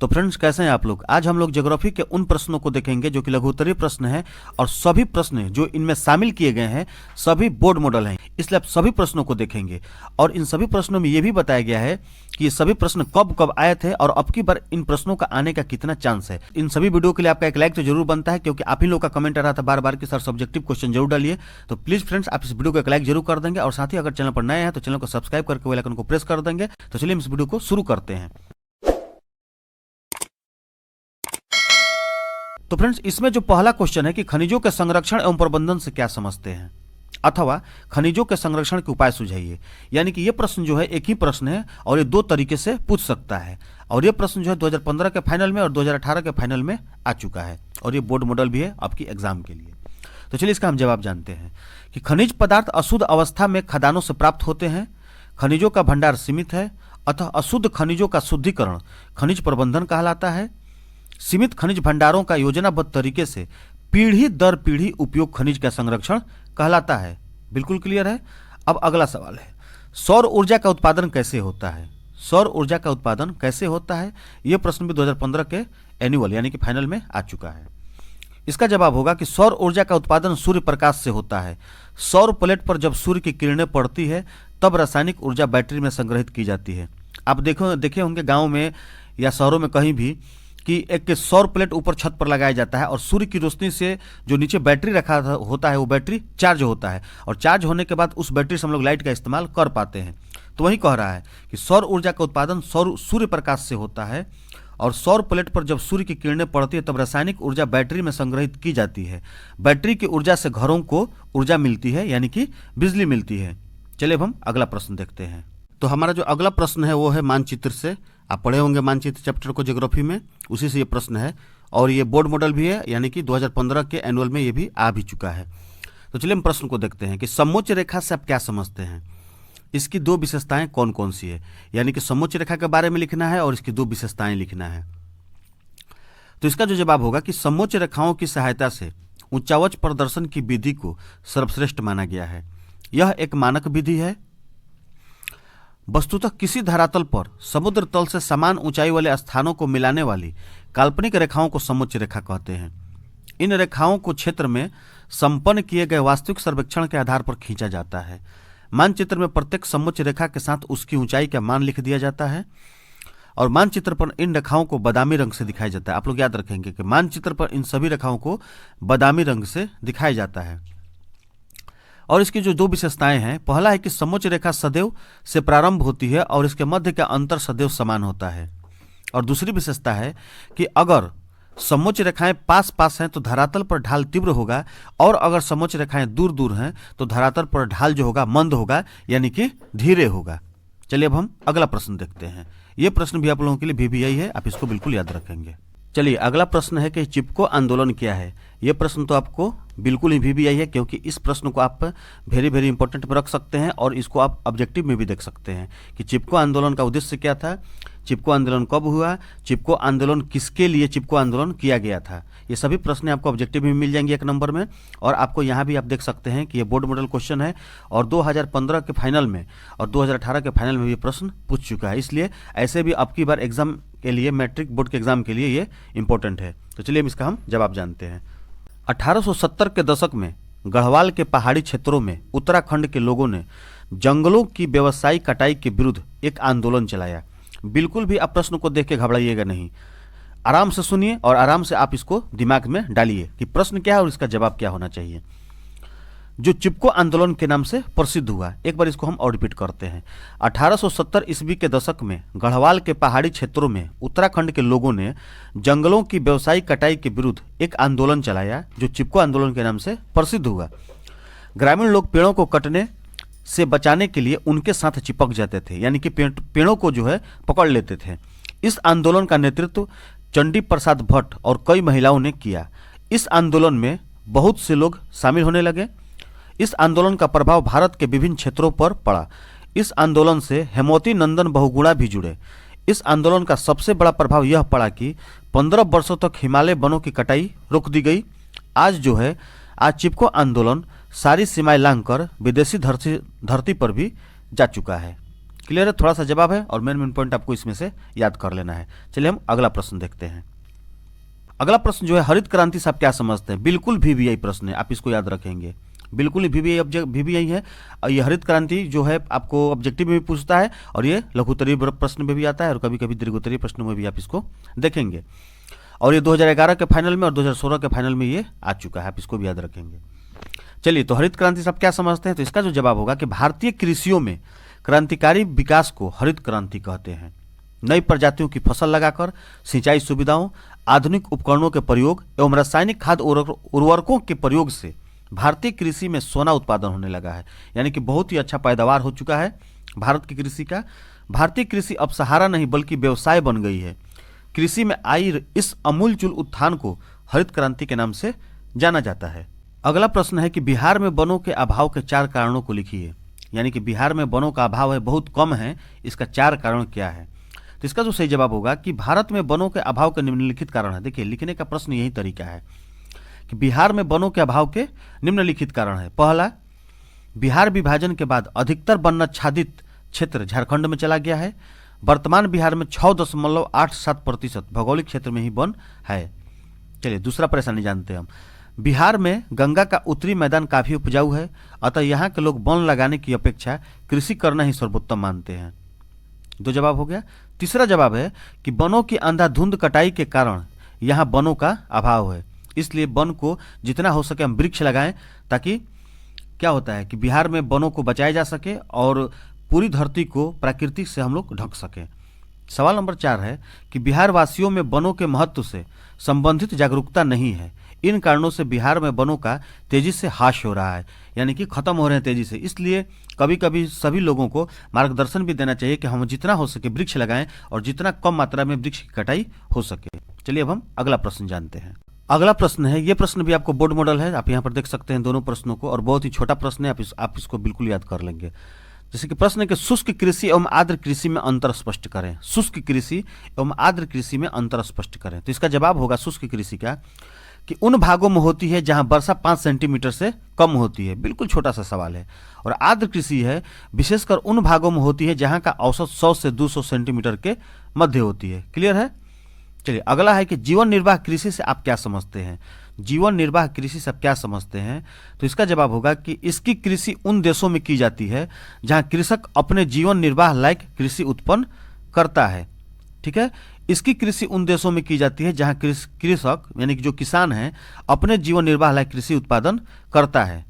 तो फ्रेंड्स, कैसे हैं आप लोग। आज हम लोग ज्योग्राफी के उन प्रश्नों को देखेंगे जो कि लघु उत्तरीय प्रश्न है, और सभी प्रश्न जो इनमें शामिल किए गए हैं सभी बोर्ड मॉडल हैं, इसलिए आप सभी प्रश्नों को देखेंगे। और इन सभी प्रश्नों में यह भी बताया गया है कि ये सभी प्रश्न कब कब आए थे और अब की बार इन प्रश्नों का आने का कितना चांस है। इन सभी वीडियो के लिए आपका एक लाइक तो जरूर बनता है, क्योंकि आप ही लोग का कमेंट आ रहा था बार बार कि सर सब्जेक्टिव क्वेश्चन जरूर डालिए। तो प्लीज फ्रेंड्स, आप इस वीडियो को एक लाइक जरूर कर देंगे, और साथ ही अगर चैनल पर नए हैं तो चैनल को सब्सक्राइब करके बेल आइकन को प्रेस कर देंगे। तो चलिए हम इस वीडियो को शुरू करते हैं। तो फ्रेंड्स, इसमें जो पहला क्वेश्चन है कि खनिजों के संरक्षण एवं प्रबंधन से क्या समझते हैं, अथवा खनिजों के संरक्षण के उपाय सुझाइए। यानी कि यह प्रश्न जो है एक ही प्रश्न है और ये दो तरीके से पूछ सकता है। और ये प्रश्न जो है 2015 के फाइनल में और 2018 के फाइनल में आ चुका है, और ये बोर्ड मॉडल भी है आपकी एग्जाम के लिए। तो चलिए इसका हम जवाब जानते हैं कि खनिज पदार्थ अशुद्ध अवस्था में खदानों से प्राप्त होते हैं, खनिजों का भंडार सीमित है, अतः अशुद्ध खनिजों का शुद्धिकरण खनिज प्रबंधन कहलाता है। सीमित खनिज भंडारों का योजनाबद्ध तरीके से पीढ़ी दर पीढ़ी उपयोग खनिज का संरक्षण कहलाता है। बिल्कुल क्लियर है। अब अगला सवाल है, सौर ऊर्जा का उत्पादन कैसे होता है। सौर ऊर्जा का उत्पादन कैसे होता है, यह प्रश्न भी 2015 के एनुअल यानी कि फाइनल में आ चुका है। इसका जवाब होगा कि सौर ऊर्जा का उत्पादन सूर्य प्रकाश से होता है। सौर प्लेट पर जब सूर्य की किरणें पड़ती है तब रासायनिक ऊर्जा बैटरी में संग्रहित की जाती है। आप देखे होंगे गाँव में या शहरों में कहीं भी कि एक सौर प्लेट ऊपर छत पर लगाया जाता है, और सूर्य की रोशनी से जो नीचे बैटरी रखा होता है वो बैटरी चार्ज होता है, और चार्ज होने के बाद उस बैटरी से हम लोग लाइट का इस्तेमाल कर पाते हैं। तो वही कह रहा है कि सौर ऊर्जा का उत्पादन सूर्य प्रकाश से होता है, और सौर प्लेट पर जब सूर्य की किरणें पड़ती है तब रासायनिक ऊर्जा बैटरी में संग्रहित की जाती है। बैटरी की ऊर्जा से घरों को ऊर्जा मिलती है, यानी कि बिजली मिलती है। चलिए अब हम अगला प्रश्न देखते हैं। तो हमारा जो अगला प्रश्न है वो है मानचित्र से। आप पढ़े होंगे मानचित्र चैप्टर को ज्योग्राफी में, उसी से ये प्रश्न है, और ये बोर्ड मॉडल भी है, यानी कि 2015 के एनुअल में ये भी आ भी चुका है। तो चलिए हम प्रश्न को देखते हैं कि समोच्च रेखा से आप क्या समझते हैं, इसकी दो विशेषताएं कौन कौन सी है। यानी कि समोच्च रेखा के बारे में लिखना है और इसकी दो विशेषताएं लिखना है। तो इसका जो जवाब होगा कि समोच्च रेखाओं की सहायता से उच्चावच प्रदर्शन की विधि को सर्वश्रेष्ठ माना गया है। यह एक मानक विधि है। वस्तुतः किसी धरातल पर समुद्र तल से समान ऊंचाई वाले स्थानों को मिलाने वाली काल्पनिक रेखाओं को समोच्च रेखा कहते हैं। इन रेखाओं को क्षेत्र में संपन्न किए गए वास्तविक सर्वेक्षण के आधार पर खींचा जाता है। मानचित्र में प्रत्येक समोच्च रेखा के साथ उसकी ऊंचाई का मान लिख दिया जाता है, और मानचित्र पर इन रेखाओं को बादामी रंग से दिखाया जाता है। आप लोग याद रखेंगे कि मानचित्र पर इन सभी रेखाओं को बादामी रंग से दिखाया जाता है। और इसकी जो दो विशेषताएं हैं, पहला है कि समोच्च रेखा सदैव से प्रारंभ होती है और इसके मध्य का अंतर सदैव समान होता है। और दूसरी विशेषता है कि अगर समोच्च रेखाएं पास पास हैं तो धरातल पर ढाल तीव्र होगा, और अगर समोच्च रेखाएं दूर दूर हैं तो धरातल पर ढाल जो होगा मंद होगा, यानी कि धीरे होगा। चलिए अब हम अगला प्रश्न देखते हैं। यह प्रश्न भी आप लोगों के लिए VVI है, आप इसको बिल्कुल याद रखेंगे। चलिए अगला प्रश्न है कि चिपको आंदोलन क्या है। यह प्रश्न तो आपको बिल्कुल ही VVI है, क्योंकि इस प्रश्न को आप वेरी वेरी इंपॉर्टेंट में रख सकते हैं, और इसको आप ऑब्जेक्टिव में भी देख सकते हैं कि चिपको आंदोलन का उद्देश्य क्या था, चिपको आंदोलन कब हुआ, चिपको आंदोलन किसके लिए चिपको आंदोलन किया गया था। ये सभी प्रश्न आपको ऑब्जेक्टिव में मिल जाएंगे एक नंबर में। और आपको यहाँ भी आप देख सकते हैं कि ये बोर्ड मॉडल क्वेश्चन है, और 2015 के फाइनल में और 2018 के फाइनल में भी प्रश्न पूछ चुका है। इसलिए ऐसे भी अब की बार एग्जाम के लिए, मैट्रिक बोर्ड के एग्जाम के लिए ये इंपॉर्टेंट है। तो चलिए इसका हम जवाब जानते हैं। 1870 के दशक में गढ़वाल के पहाड़ी क्षेत्रों में उत्तराखंड के लोगों ने जंगलों की व्यवसायिक कटाई के विरुद्ध एक आंदोलन चलाया। बिल्कुल भी आप प्रश्न को देख के घबराइएगा नहीं, आराम से सुनिए और आराम से आप इसको दिमाग में डालिए कि प्रश्न क्या है और इसका जवाब क्या होना चाहिए। जो चिपको आंदोलन के नाम से प्रसिद्ध हुआ, एक बार इसको हम और रिपीट करते हैं। 1870 ईस्वी के दशक में गढ़वाल के पहाड़ी क्षेत्रों में उत्तराखंड के लोगों ने जंगलों की व्यवसायिक कटाई के विरुद्ध एक आंदोलन चलाया, जो चिपको आंदोलन के नाम से प्रसिद्ध हुआ। ग्रामीण लोग पेड़ों को कटने से बचाने के लिए उनके साथ चिपक जाते थे, यानी कि पेड़ों को जो है पकड़ लेते थे। इस आंदोलन का नेतृत्व चंडी प्रसाद भट्ट और कई महिलाओं ने किया। इस आंदोलन में बहुत से लोग शामिल होने लगे। इस आंदोलन का प्रभाव भारत के विभिन्न क्षेत्रों पर पड़ा। इस आंदोलन से हेमवती नंदन बहुगुणा भी जुड़े। इस आंदोलन का सबसे बड़ा प्रभाव यह पड़ा कि 15 वर्षों तक हिमालय वनों की कटाई रोक दी गई। आज चिपको आंदोलन सारी सीमाएं लांघकर विदेशी धरती पर भी जा चुका है। क्लियर है? थोड़ा सा जवाब है और मेन पॉइंट आपको इसमें से याद कर लेना है। चलिए हम अगला प्रश्न देखते हैं। अगला प्रश्न जो है, हरित क्रांति से आप क्या समझते हैं? बिल्कुल वीवीआई प्रश्न है, आप इसको याद रखेंगे। बिल्कुल ही वीवीआई है। और ये हरित क्रांति जो है आपको ऑब्जेक्टिव में भी पूछता है और ये लघुत्तरीय प्रश्न में भी आता है और कभी कभी दीर्घोत्तरीय प्रश्नों में भी आप इसको देखेंगे। और ये 2011 के फाइनल में और 2016 के फाइनल में ये आ चुका है, आप इसको भी याद रखेंगे। चलिए, तो हरित क्रांति से आप क्या समझते हैं? तो इसका जो जवाब होगा कि भारतीय कृषियों में क्रांतिकारी विकास को हरित क्रांति कहते हैं। नई प्रजातियों की फसल लगाकर, सिंचाई सुविधाओं, आधुनिक उपकरणों के प्रयोग एवं रासायनिक खाद उर्वरकों के प्रयोग से भारतीय कृषि में सोना उत्पादन होने लगा है। यानी कि बहुत ही अच्छा पैदावार हो चुका है भारत की कृषि का। भारतीय कृषि अब सहारा नहीं बल्कि व्यवसाय बन गई है। कृषि में आई इस अमूलचूल उत्थान को हरित क्रांति के नाम से जाना जाता है। अगला प्रश्न है कि बिहार में वनों के अभाव के 4 कारणों को लिखिए। यानी कि बिहार में वनों का अभाव है, बहुत कम है, इसका 4 कारण क्या है? तो इसका जो सही जवाब होगा कि भारत में वनों के अभाव के निम्नलिखित कारण है। देखिए, लिखने का प्रश्न यही तरीका है कि बिहार में वनों के अभाव के निम्नलिखित कारण है। पहला, बिहार विभाजन के बाद अधिकतर वनाच्छादित क्षेत्र झारखंड में चला गया है। वर्तमान बिहार में 6.87% भौगोलिक क्षेत्र में ही वन है। चलिए, दूसरा परेशानी जानते हैं हम। बिहार में गंगा का उत्तरी मैदान काफी उपजाऊ है, अतः यहाँ के लोग वन लगाने की अपेक्षा कृषि करना ही सर्वोत्तम मानते हैं। 2 जवाब हो गया। तीसरा जवाब है कि वनों की अंधाधुंध कटाई के कारण यहाँ वनों का अभाव है, इसलिए वन को जितना हो सके हम वृक्ष लगाएं, ताकि क्या होता है कि बिहार में वनों को बचाया जा सके और पूरी धरती को प्राकृतिक से हम लोग ढक सकें। सवाल नंबर 4 है कि बिहार वासियों में वनों के महत्व से संबंधित जागरूकता नहीं है। इन कारणों से बिहार में वनों का तेजी से ह्रास हो रहा है, यानी कि खत्म हो रहे हैं तेजी से। इसलिए कभी कभी सभी लोगों को मार्गदर्शन भी देना चाहिए कि हम जितना हो सके वृक्ष लगाएं और जितना कम मात्रा में वृक्ष की कटाई हो सके। चलिए, अब हम अगला प्रश्न जानते हैं। अगला प्रश्न है, ये प्रश्न भी आपको बोर्ड मॉडल है, आप यहाँ पर देख सकते हैं दोनों प्रश्नों को, और बहुत ही छोटा प्रश्न है, आप इसको बिल्कुल याद कर लेंगे। जैसे कि प्रश्न है कि शुष्क कृषि एवं आर्द्र कृषि में अंतर स्पष्ट करें। शुष्क कृषि एवं आर्द्र कृषि में अंतर स्पष्ट करें। तो इसका जवाब होगा शुष्क कृषि का कि उन भागों में होती है जहां वर्षा 5 सेंटीमीटर से कम होती है। बिल्कुल छोटा सा सवाल है। और आर्द्र कृषि है विशेषकर उन भागों में होती है जहां का औसत 100 से 200 सेंटीमीटर के मध्य होती है। क्लियर है? चलिए, अगला है कि जीवन निर्वाह कृषि से आप क्या समझते हैं? जीवन निर्वाह कृषि से आप क्या समझते हैं? तो इसका जवाब होगा कि इसकी कृषि उन देशों में की जाती है जहां कृषक अपने जीवन निर्वाह लायक कृषि उत्पन्न करता है। ठीक है, इसकी कृषि उन देशों में की जाती है जहां कृषक यानी कि जो किसान है अपने जीवन निर्वाह लायक कृषि उत्पादन करता है।